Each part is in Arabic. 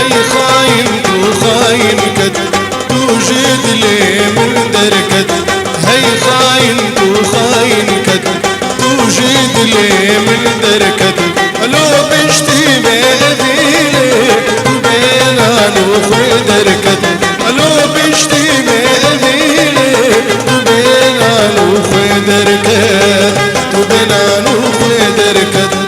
هي خاين وخاين كد توجد لي من دركد هي خاين وخاين كد توجد لي من دركد لو بشتي بأذيلي وبينا نوخي دركد لو بشتي بأذيلي وبينا نوخي دركد وبينا نوخي دركد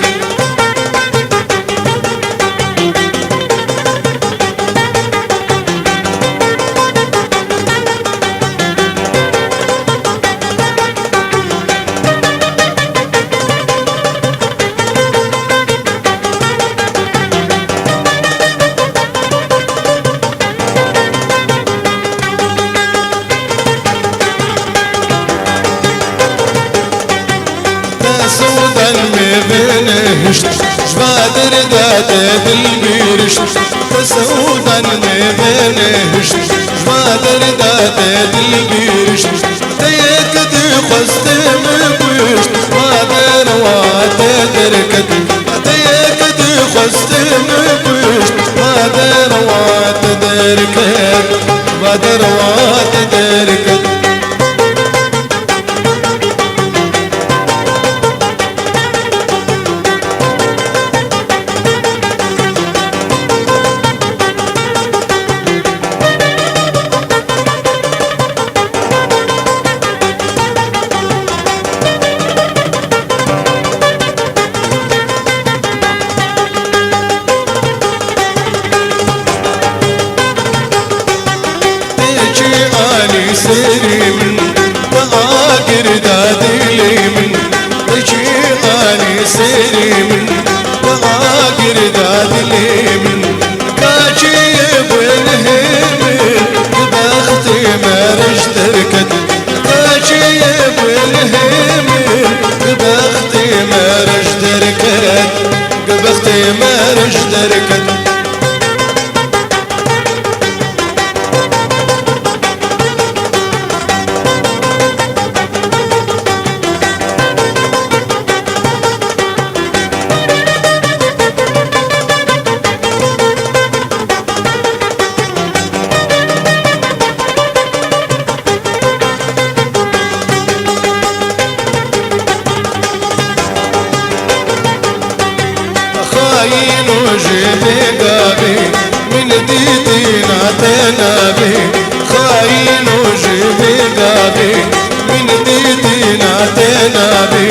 جبادر داده دلبیرش تسودن میبنهش جبادر داده دلبیرش تیک دی خستم بوشت مادر وات درکد تیک دی خستم بوشت مادر وات درکد مادر وات درکد سيري من وآقر دادي لي من تجي آني سيري من وآقر دادي لي من كاجي بالهم بختي مرج دركد كاجي بالهم بختي مرج دركد بختي مرج دركد خاين وجبي قابي من ديدينا تنابي خاين وجبي قابي من ديدينا تنابي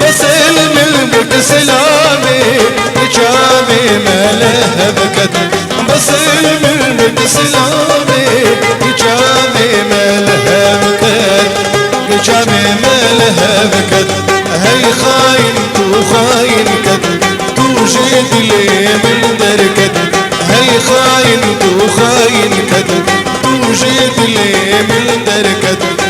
بسلم لك سلامي جامي ملهب كد بسلم لك سلامي جامي ملهب كد جامي ملهب كد هي خاين وخاين كد توجد لي من دركد هي خاين وخاين كد توجد لي من دركد